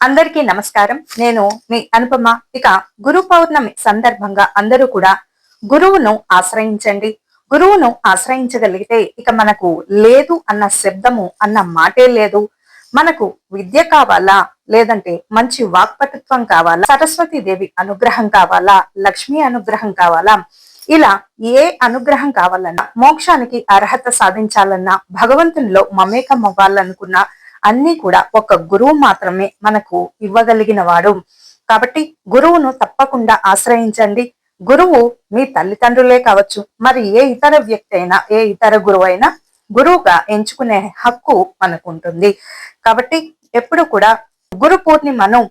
అందరికీ నమస్కారం. నేను మీ అనుపమ. ఇక గురు పౌర్ణమి సందర్భంగా అందరూ కూడా గురువును ఆశ్రయించండి. గురువును ఆశ్రయించగలిగితే ఇక మనకు లేదు అన్న శబ్దము అన్న మాటే లేదు. మనకు విద్య కావాలా, లేదంటే మంచి వాక్పటుత్వం కావాలా, సరస్వతీదేవి అనుగ్రహం కావాలా, లక్ష్మీ అనుగ్రహం కావాలా, ఇలా ఏ అనుగ్రహం కావాలన్నా, మోక్షానికి అర్హత సాధించాలన్నా, భగవంతునిలో మమేకం అవ్వాలనుకున్నా అన్ని కూడా ఒక గురువు మాత్రమే మనకు ఇవ్వగలిగిన వాడు. కాబట్టి గురువును తప్పకుండా ఆశ్రయించండి. గురువు మీ తల్లిదండ్రులే కావచ్చు, మరి ఏ ఇతర వ్యక్తి అయినా, ఏ ఇతర గురువు అయినా గురువుగా ఎంచుకునే హక్కు మనకు ఉంటుంది. కాబట్టి ఎప్పుడు కూడా గురు పూర్ణిమను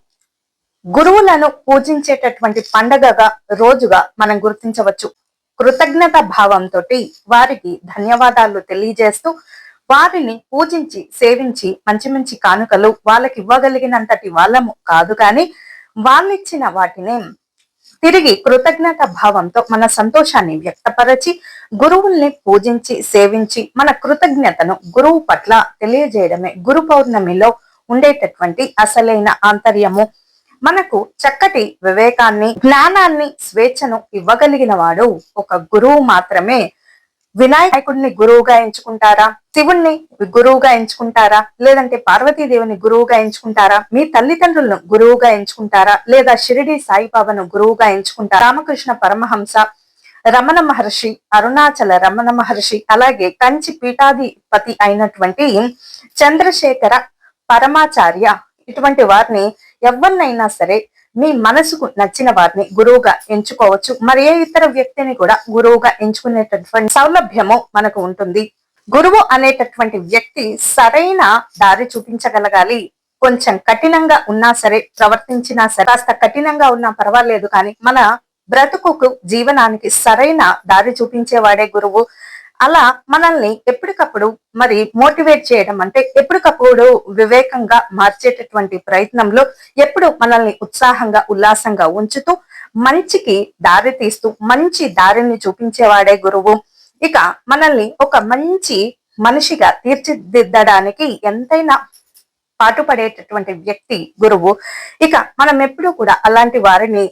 గురువులను పూజించేటటువంటి పండగగా, రోజుగా మనం గుర్తించవచ్చు. కృతజ్ఞత భావంతో వారికి ధన్యవాదాలు తెలియజేస్తూ, వారిని పూజించి సేవించి మంచి మంచి కానుకలు వాళ్ళకి ఇవ్వగలిగినంతటి వాళ్ళము కాదు, కానీ వాళ్ళిచ్చిన వాటిని తిరిగి కృతజ్ఞత భావంతో మన సంతోషాన్ని వ్యక్తపరచి గురువుల్ని పూజించి సేవించి మన కృతజ్ఞతను గురువు పట్ల తెలియజేయడమే గురు పౌర్ణమిలో ఉండేటటువంటి అసలైన ఆంతర్యము. మనకు చక్కటి వివేకాన్ని, జ్ఞానాన్ని, స్వేచ్ఛను ఇవ్వగలిగిన వాడు ఒక గురువు మాత్రమే. వినాయకుడిని గురువుగా ఎంచుకుంటారా, శివుణ్ణి గురువుగా ఎంచుకుంటారా, లేదంటే పార్వతీదేవిని గురువుగా ఎంచుకుంటారా, మీ తల్లిదండ్రులను గురువుగా ఎంచుకుంటారా, లేదా షిరిడి సాయిబాబాను గురువుగా ఎంచుకుంటారా, రామకృష్ణ పరమహంస, రమణ మహర్షి, అరుణాచల రమణ మహర్షి, అలాగే కంచి పీఠాధిపతి అయినటువంటి చంద్రశేఖర పరమాచార్య, ఇటువంటి వారిని ఎవరినైనా సరే మీ మనసుకు నచ్చిన వారిని గురువుగా ఎంచుకోవచ్చు. మరి ఏ ఇతర వ్యక్తిని కూడా గురువుగా ఎంచుకునేటటువంటి సౌలభ్యము మనకు ఉంటుంది. గురువు అనేటటువంటి వ్యక్తి సరైన దారి చూపించగలగాలి. కొంచెం కఠినంగా ఉన్నా సరే, ప్రవర్తించినా సరే, కాస్త కఠినంగా ఉన్నా పర్వాలేదు, కానీ మన బ్రతుకుకు, జీవనానికి సరైన దారి చూపించేవాడే గురువు. అలా మనల్ని ఎప్పటికప్పుడు మరి మోటివేట్ చేయడం అంటే ఎప్పటికప్పుడు వివేకంగా మార్చేటటువంటి ప్రయత్నంలో ఎప్పుడు మనల్ని ఉత్సాహంగా, ఉల్లాసంగా ఉంచుతూ మంచికి దారి తీస్తూ మంచి దారిని చూపించేవాడే గురువు. ఇక మనల్ని ఒక మంచి మనిషిగా తీర్చిదిద్దడానికి ఎంతైనా పాటుపడేటటువంటి వ్యక్తి గురువు. ఇక మనం ఎప్పుడు కూడా అలాంటి వారిని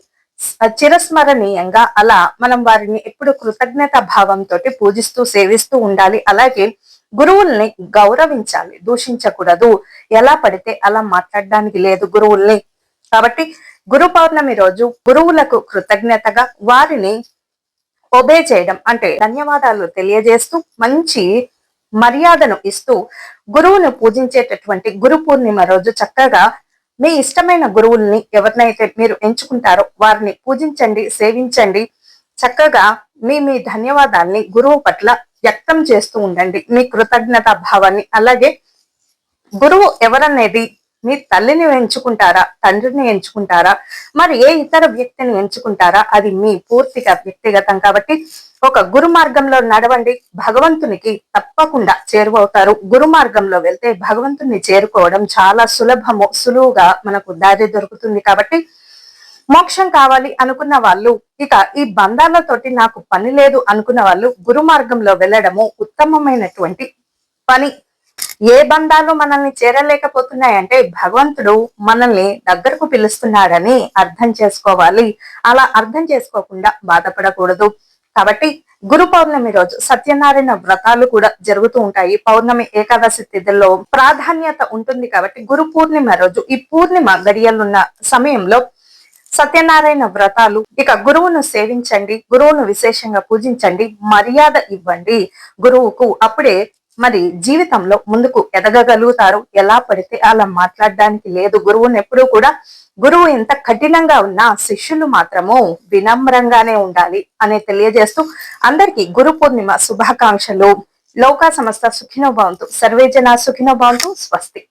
చిరస్మరణీయంగా అలా మనం వారిని ఎప్పుడు కృతజ్ఞత భావంతో పూజిస్తూ సేవిస్తూ ఉండాలి. అలాగే గురువుల్ని గౌరవించాలి, దూషించకూడదు. ఎలా పడితే అలా మాట్లాడడానికి లేదు గురువుల్ని. కాబట్టి గురు పౌర్ణమి రోజు గురువులకు కృతజ్ఞతగా వారిని ఒబే చేయడం అంటే ధన్యవాదాలు తెలియజేస్తూ మంచి మర్యాదను ఇస్తూ గురువును పూజించేటటువంటి గురు పూర్ణిమ రోజు చక్కగా మీ ఇష్టమైన గురువుల్ని ఎవరినైతే మీరు ఎంచుకుంటారో వారిని పూజించండి, సేవించండి. చక్కగా మీ మీ ధన్యవాదాల్ని గురువు పట్ల వ్యక్తం చేస్తూ ఉండండి, మీ కృతజ్ఞత భావాన్ని. అలాగే గురువు ఎవరనేది మీ తల్లిని ఎంచుకుంటారా, తండ్రిని ఎంచుకుంటారా, మరి ఏ ఇతర వ్యక్తిని ఎంచుకుంటారా, అది మీ పూర్తిగా వ్యక్తిగతం. కాబట్టి ఒక గురు మార్గంలో నడవండి, భగవంతునికి తప్పకుండా చేరువవుతారు. గురు మార్గంలో వెళ్తే భగవంతుని చేరుకోవడం చాలా సులువుగా మనకు దారి దొరుకుతుంది. కాబట్టి మోక్షం కావాలి అనుకున్న వాళ్ళు, ఇక ఈ బంధాలతోటి నాకు పని లేదు అనుకున్న వాళ్ళు గురు మార్గంలో వెళ్ళడము ఉత్తమమైనటువంటి పని. ఏ బంధాలు మనల్ని చేరలేకపోతున్నాయంటే భగవంతుడు మనల్ని దగ్గరకు పిలుస్తున్నాడని అర్థం చేసుకోవాలి. అలా అర్థం చేసుకోకుండా బాధపడకూడదు. కాబట్టి గురు పౌర్ణమి రోజు సత్యనారాయణ వ్రతాలు కూడా జరుగుతూ ఉంటాయి. పౌర్ణమి, ఏకాదశి తిథుల్లో ప్రాధాన్యత ఉంటుంది. కాబట్టి గురు పూర్ణిమ రోజు ఈ పూర్ణిమ గడియలున్న సమయంలో సత్యనారాయణ వ్రతాలు, ఇక గురువును సేవించండి, గురువును విశేషంగా పూజించండి, మర్యాద ఇవ్వండి గురువుకు. అప్పుడే మరి జీవితంలో ముందుకు ఎదగగలుగుతారు. ఎలా పడితే అలా మాట్లాడడానికి లేదు. గురువుని ఎప్పుడూ కూడా, గురువు ఎంత కఠినంగా ఉన్నా శిష్యులు మాత్రము వినమ్రంగానే ఉండాలి అని తెలియజేస్తూ అందరికీ గురు పూర్ణిమ శుభాకాంక్షలు. లోకా సమస్త సుఖినో భవంతు, సర్వే జనా సుఖినో భవంతు. స్వస్తి.